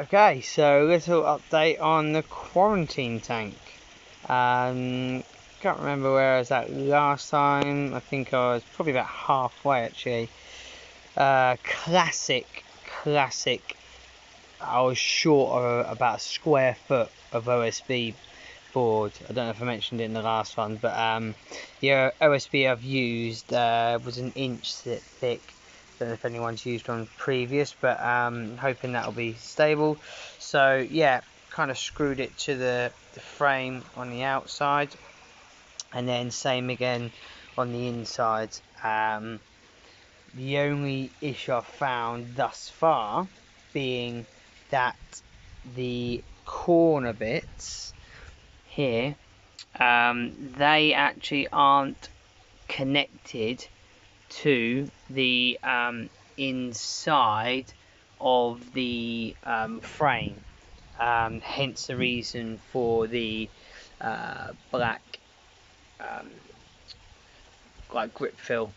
Okay, so a little update on the quarantine tank. Can't remember where I was at last time. I think I was probably about halfway actually. Classic. I was short of about a square foot of OSB board. I don't know if I mentioned it in the last one, but yeah, OSB I've used was an inch thick. Don't know if anyone's used one previous, but hoping that'll be stable. So yeah, kind of screwed it to the frame on the outside, and then same again on the inside. The only issue I've found thus far being that the corner bits here, they actually aren't connected to the inside of the frame, hence the reason for the black like grip fill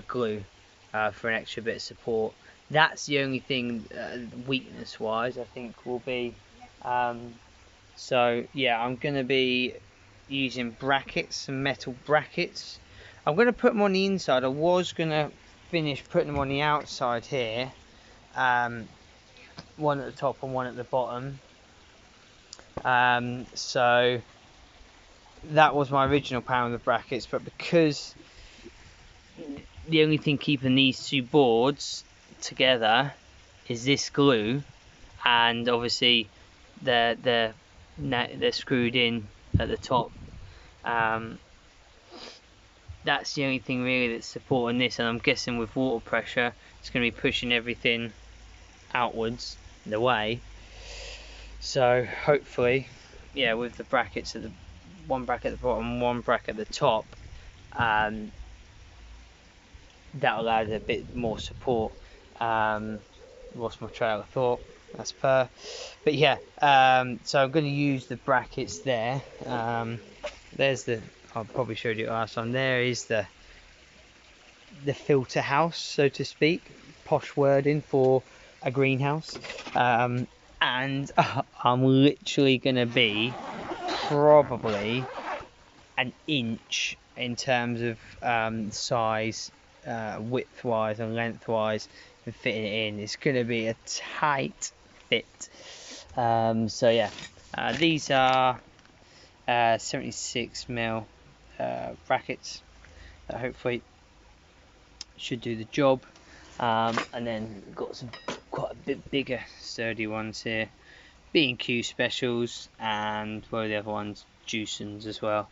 glue for an extra bit of support. That's the only thing weakness wise I think will be. So yeah, I'm going to be using brackets, some metal brackets. I'm going to put them on the inside. I was going to finish putting them on the outside here, one at the top and one at the bottom. So that was my original plan with the brackets, but because the only thing keeping these two boards together is this glue, and obviously they're screwed in at the top. That's the only thing really that's supporting this, and I'm guessing with water pressure it's going to be pushing everything outwards the way. So hopefully, yeah, with the brackets at the one bracket at the bottom, one bracket at the top, that'll add a bit more support. Lost my trail of thought, that's per. But yeah, so I'm going to use the brackets there. There's the, I probably showed you last time, there is the filter house, so to speak, posh wording for a greenhouse. And I'm literally going to be probably an inch in terms of size, width wise and length wise, and fitting it in. It's going to be a tight fit. So yeah, these are 76mm brackets that hopefully should do the job. And then got some quite a bit bigger sturdy ones here, B&Q specials, and one of the other ones, Juicens as well.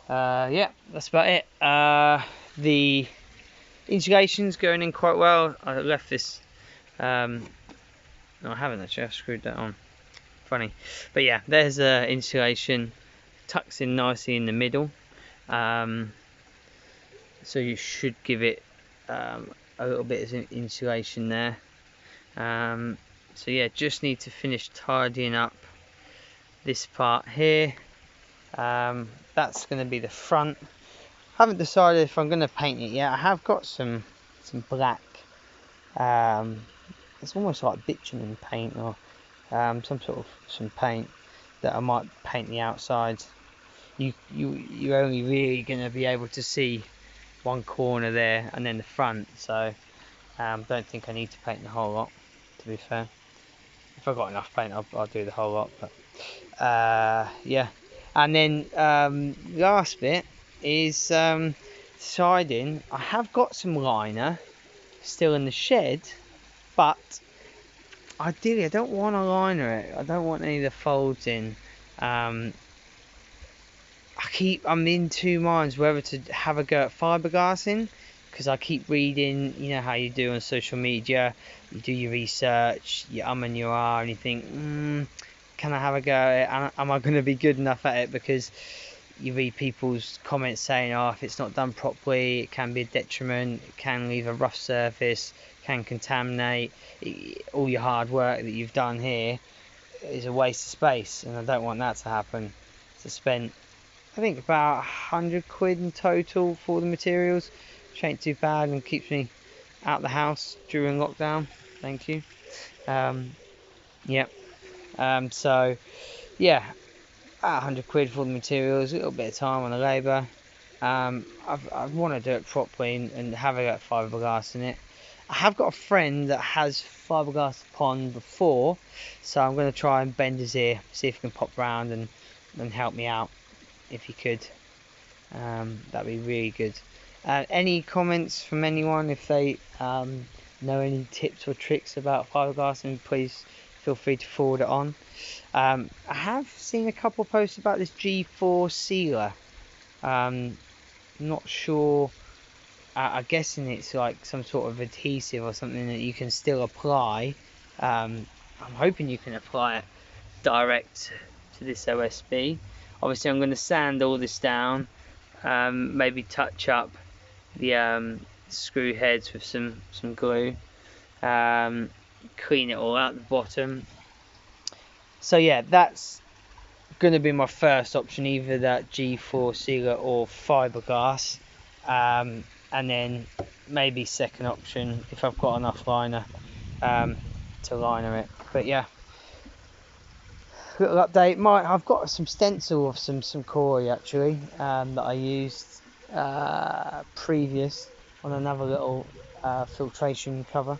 Yeah, that's about it. The insulation's going in quite well. I left this, no I haven't actually, I screwed that on, funny. But yeah, there's insulation, tucks in nicely in the middle, so you should give it a little bit of insulation there. So yeah, just need to finish tidying up this part here. That's going to be the front. Haven't decided if I'm going to paint it yet. I have got some black, it's almost like bitumen paint, or some paint that I might paint the outside. You're only really going to be able to see one corner there and then the front, so don't think I need to paint the whole lot, to be fair. If I've got enough paint, I'll do the whole lot. But yeah, and then last bit is siding. I have got some liner still in the shed, but ideally I don't want to liner it. I don't want any of the folds in. I'm in two minds whether to have a go at fiberglassing, because I keep reading, you know how you do on social media, you do your research, you and you are, and you think, can I have a go at it? Am I going to be good enough at it? Because you read people's comments saying, oh, if it's not done properly, it can be a detriment, it can leave a rough surface, can contaminate. All your hard work that you've done here is a waste of space, and I don't want that to happen. So I spent, I think, about 100 quid in total for the materials, which ain't too bad and keeps me out the house during lockdown. Thank you. Yep. So yeah, about 100 quid for the materials, a little bit of time on the labour. I want to do it properly and have a fiberglass in it. I have got a friend that has fiberglass pond before, so I'm going to try and bend his ear, see if he can pop round and help me out if he could. That'd be really good. Any comments from anyone if they know any tips or tricks about fiberglass, and please feel free to forward it on. I have seen a couple posts about this G4 sealer. Not sure. I'm guessing it's like some sort of adhesive or something that you can still apply. I'm hoping you can apply it direct to this OSB. Obviously, I'm going to sand all this down. Maybe touch up the screw heads with some glue. Clean it all out the bottom. So yeah, that's going to be my first option, either that G4 sealer or fiberglass, and then maybe second option if I've got enough liner to liner it. But yeah, little update. I've got some stencil of some Koi actually that I used previous on another little filtration cover.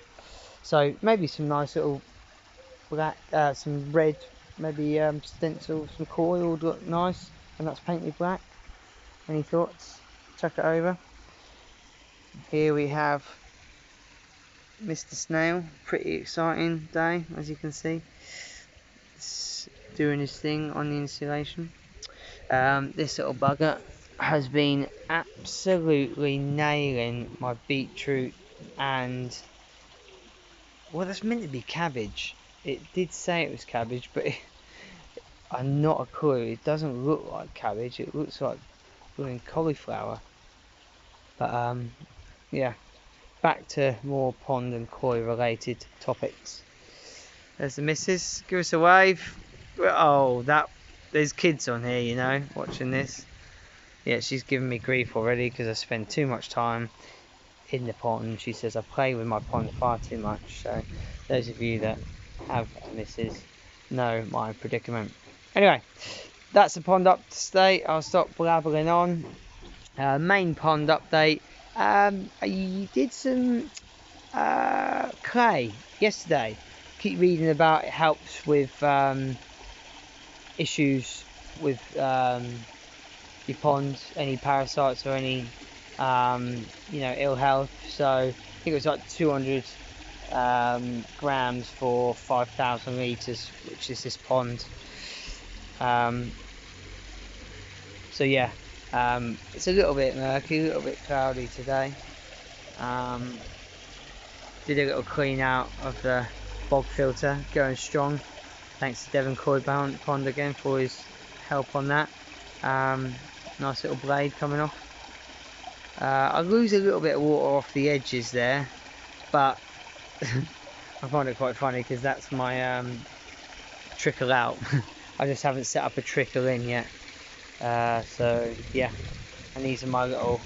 So maybe some nice little black, some red, maybe stencil, some Koi would look nice, and that's painted black. Any thoughts? Chuck it over. Here we have Mr. Snail. Pretty exciting day, as you can see. It's doing his thing on the insulation. This little bugger has been absolutely nailing my beetroot and, well, that's meant to be cabbage. It did say it was cabbage, but I'm not a clue. It doesn't look like cabbage. It looks like cauliflower. But yeah, back to more pond and koi related topics. There's the missus. Give us a wave. Oh, there's kids on here, you know, watching this. Yeah, she's giving me grief already because I spend too much time in the pond. She says I play with my pond far too much. So those of you that have a missus know my predicament. Anyway, that's the pond update. I'll stop blabbering on. Main pond update. You did some clay yesterday. Keep reading about it helps with issues with your pond, any parasites or any ill health. So I think it was like 200 grams for 5,000 litres, which is this pond. So yeah, it's a little bit murky, a little bit cloudy today. Did a little clean out of the bog filter, going strong. Thanks to Devon Koi Pond again for his help on that. Nice little blade coming off. I lose a little bit of water off the edges there, but I find it quite funny because that's my trickle out. I just haven't set up a trickle in yet. So yeah, and these are my little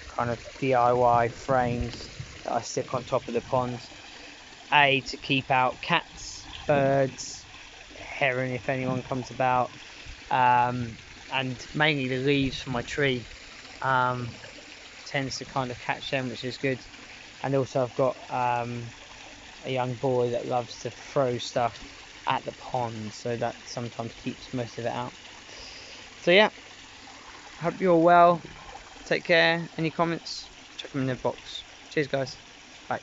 kind of DIY frames that I stick on top of the pond. To keep out cats, birds, heron if anyone comes about, and mainly the leaves from my tree tends to kind of catch them, which is good. And also I've got a young boy that loves to throw stuff at the pond, so that sometimes keeps most of it out. So yeah, hope you're well, take care. Any comments, check them in the box. Cheers guys, bye.